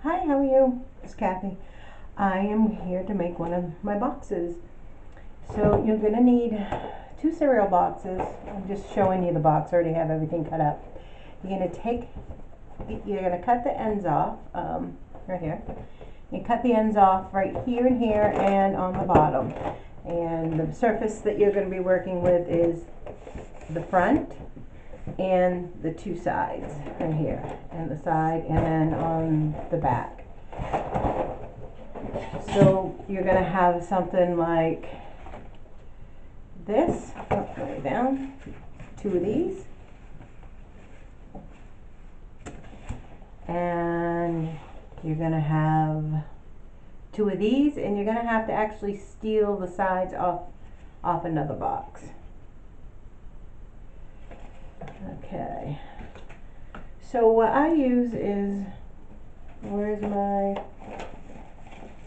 Hi, how are you? It's Kathy. I am here to make one of my boxes. So you're going to need 2 cereal boxes. I'm just showing you the box. I already have everything cut up. You're going to cut the ends off right here. You cut the ends off right here and here and on the bottom. And the surface that you're going to be working with is the front and the 2 sides right here, and the side, and then on the back. So you're going to have something like this. Go down 2 of these, and you're going to have 2 of these, and you're going to have to actually steal the sides off another box. Okay, so what I use is, where's my,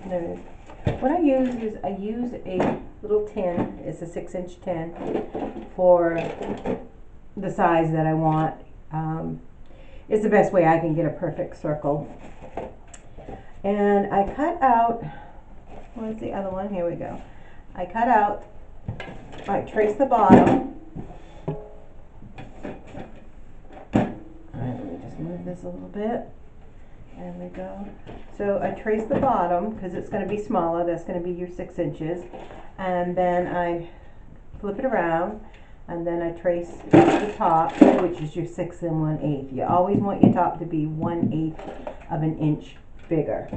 no, what I use is I use a little tin. It's a 6-inch tin for the size that I want. It's the best way I can get a perfect circle. And I cut out, where's the other one? Here we go. I trace the bottom. Move this a little bit. There we go. So I trace the bottom because it's going to be smaller. That's going to be your 6 inches. And then I flip it around, and then I trace the top, which is your 6 1/8. You always want your top to be 1/8 of an inch bigger.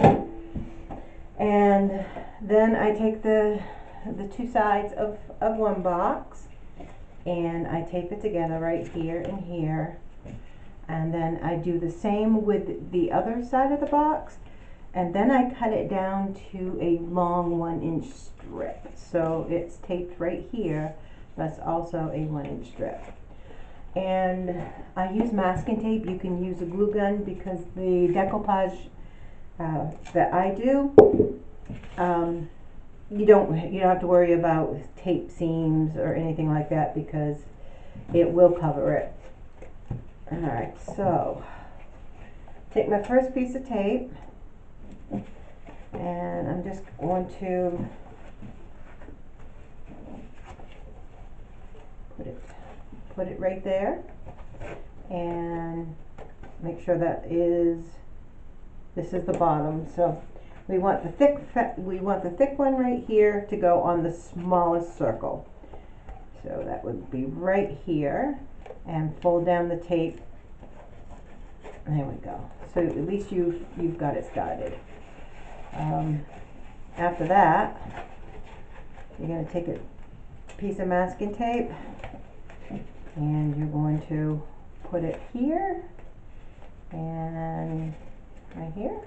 And then I take the 2 sides of one box, and I tape it together right here and here. And then I do the same with the other side of the box, and then I cut it down to a long 1-inch strip. So it's taped right here. That's also a 1-inch strip. And I use masking tape. You can use a glue gun because the decoupage that I do, you don't have to worry about tape seams or anything like that because it will cover it. Alright, so take my first piece of tape, and I'm just going to put it right there, and make sure this is the bottom. So we want the thick one right here to go on the smallest circle. So that would be right here. And fold down the tape. There we go. So at least you've got it started. After that, you're going to take a piece of masking tape, and you're going to put it here and right here,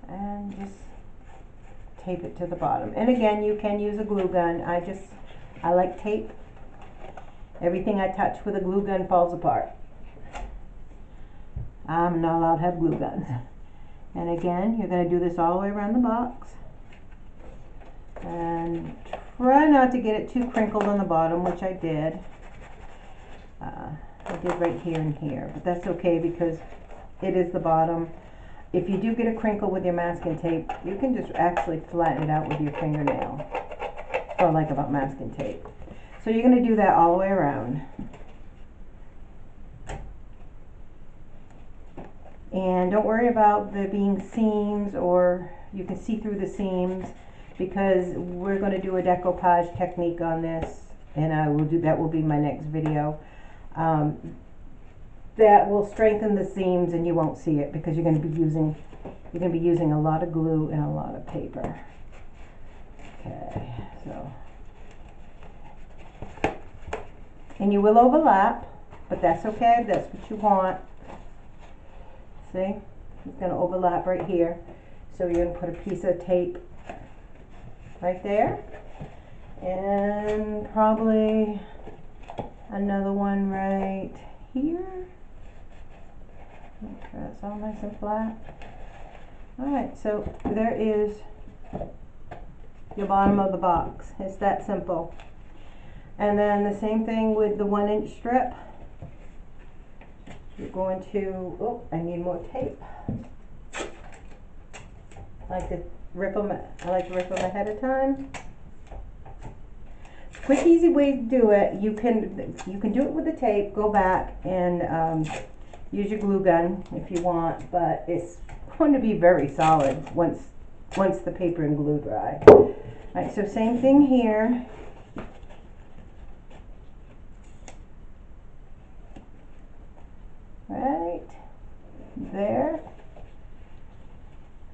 and just tape it to the bottom. And again, you can use a glue gun. I like tape. Everything I touch with a glue gun falls apart. I'm not allowed to have glue guns. And again, you're going to do this all the way around the box. And try not to get it too crinkled on the bottom, which I did. I did right here and here, but that's okay because it is the bottom. If you do get a crinkle with your masking tape, you can just actually flatten it out with your fingernail. What I like about masking tape. So you're going to do that all the way around. And don't worry about there being seams, or you can see through the seams, because we're going to do a decoupage technique on this, and that will be my next video. That will strengthen the seams, and you won't see it because you're going to be using a lot of glue and a lot of paper. Okay, so, and you will overlap, but that's okay. That's what you want. See, it's going to overlap right here. So you're going to put a piece of tape right there, and probably another one right here. Make sure that's all nice and flat. Alright, so there is your bottom of the box. It's that simple. And then the same thing with the 1-inch strip. you're going to, oh, I need more tape. I like to rip them ahead of time. Quick, easy way to do it. You can do it with the tape. Go back and use your glue gun if you want, but it's going to be very solid once the paper and glue dry. All right, so same thing here. Right there,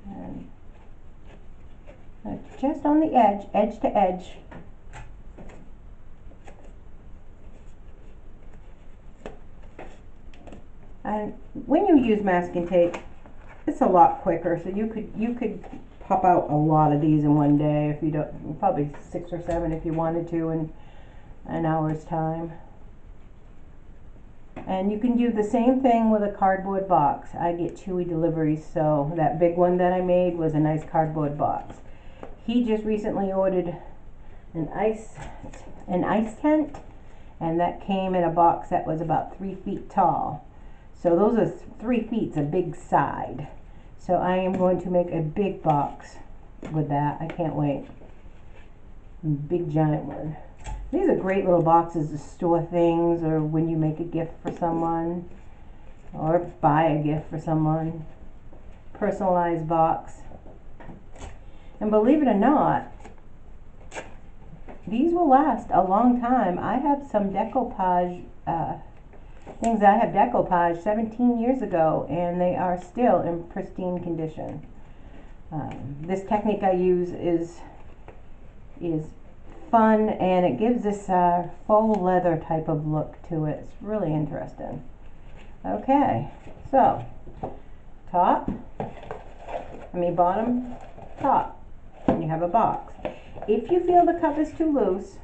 and just on the edge to edge. And when you use masking tape, it's a lot quicker. So you could pop out a lot of these in one day if you don't, probably 6 or 7 if you wanted to in an hour's time. And you can do the same thing with a cardboard box. I get Chewy deliveries, so that big one that I made was a nice cardboard box. He just recently ordered an ice tent, and that came in a box that was about 3 feet tall. So those are 3 feet's a big side. So I am going to make a big box with that. I can't wait. Big giant one. These are great little boxes to store things, or when you make a gift for someone, or buy a gift for someone. Personalized box. And believe it or not, these will last a long time. I have some decoupage things I have decoupaged 17 years ago, and they are still in pristine condition. This technique I use is fun, and it gives this faux leather type of look to it. It's really interesting. Okay, so bottom, top, and you have a box. If you feel the cup is too loose,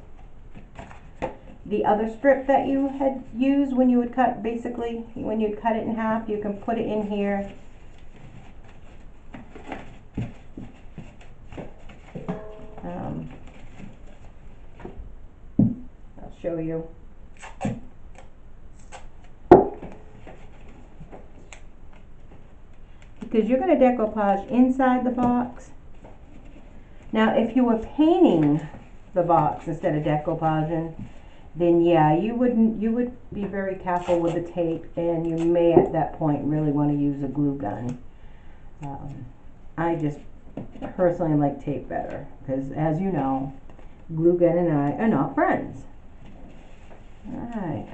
the other strip that you had used when you would cut, basically when you'd cut it in half, you can put it in here. I'll show you. Because you're going to decoupage inside the box. Now, if you were painting the box instead of decoupaging, then yeah, you would be very careful with the tape, and you may at that point really want to use a glue gun. I just personally like tape better, because as you know, glue gun and I are not friends. Alright.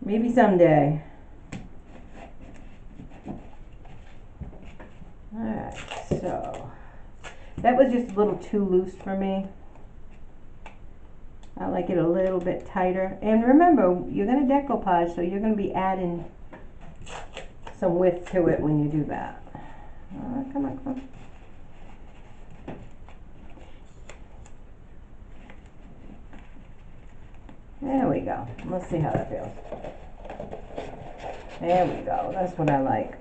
Maybe someday. Alright, so that was just a little too loose for me. I like it a little bit tighter. And remember, you're going to decoupage, so you're going to be adding some width to it when you do that. Come on. There we go. Let's see how that feels. There we go. That's what I like.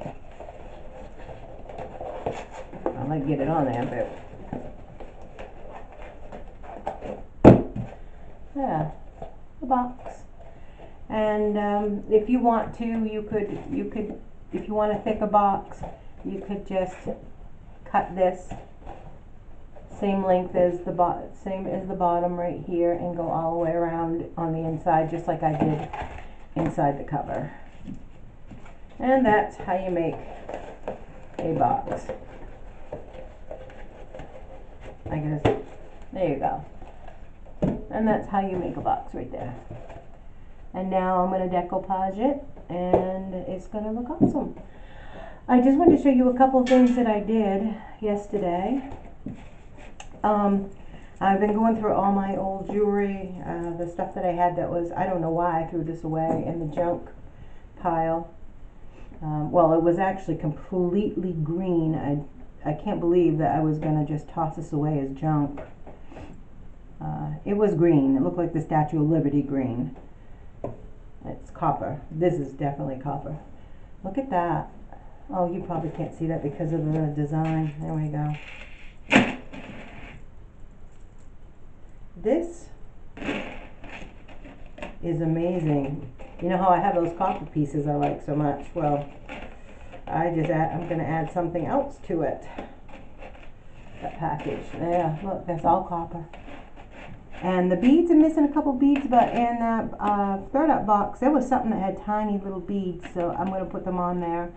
I like to get it on there, but yeah, the box. And if you want to, you could, if you want a thicker box, you could just cut this same length as the bottom right here, and go all the way around on the inside, just like I did inside the cover. And that's how you make a box. I guess, there you go. And that's how you make a box right there. And now I'm going to decoupage it, and it's going to look awesome. I just wanted to show you a couple of things that I did yesterday. I've been going through all my old jewelry, the stuff that I had that was, I don't know why I threw this away in the junk pile. Well, it was actually completely green. I can't believe that I was going to just toss this away as junk. It was green. It looked like the Statue of Liberty green. It's copper. This is definitely copper. Look at that. Oh, you probably can't see that because of the design. There we go. This is amazing. You know how I have those copper pieces I like so much? Well, I'm gonna add something else to it. That package, there, look, that's all copper. And the beads, I'm missing a couple beads, but in that third up box, there was something that had tiny little beads, so I'm gonna put them on there.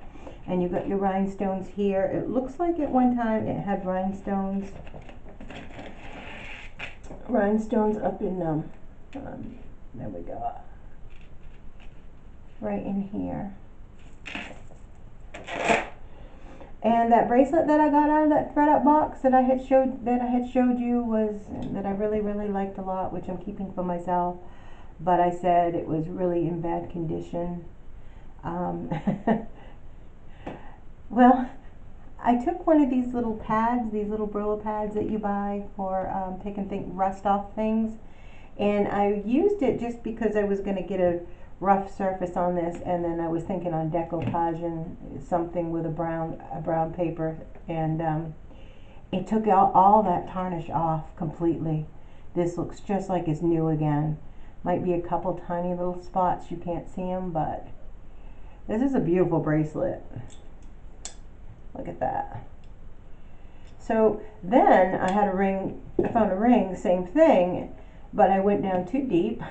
And you got your rhinestones here. It looks like at one time it had rhinestones up in, there we go, right in here. And that bracelet that I got out of that thread up box that I had showed you was, that I really, really liked a lot, which I'm keeping for myself, but I said it was really in bad condition. Well, I took one of these little pads, these little Brillo pads that you buy for taking rust off things, and I used it just because I was going to get a rough surface on this, and then I was thinking on decoupage and something with a brown paper, and it took all that tarnish off completely. This looks just like it's new again. Might be a couple tiny little spots, you can't see them, but this is a beautiful bracelet. Look at that. So then I found a ring, same thing, but I went down too deep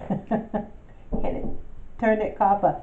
and it turned it copper.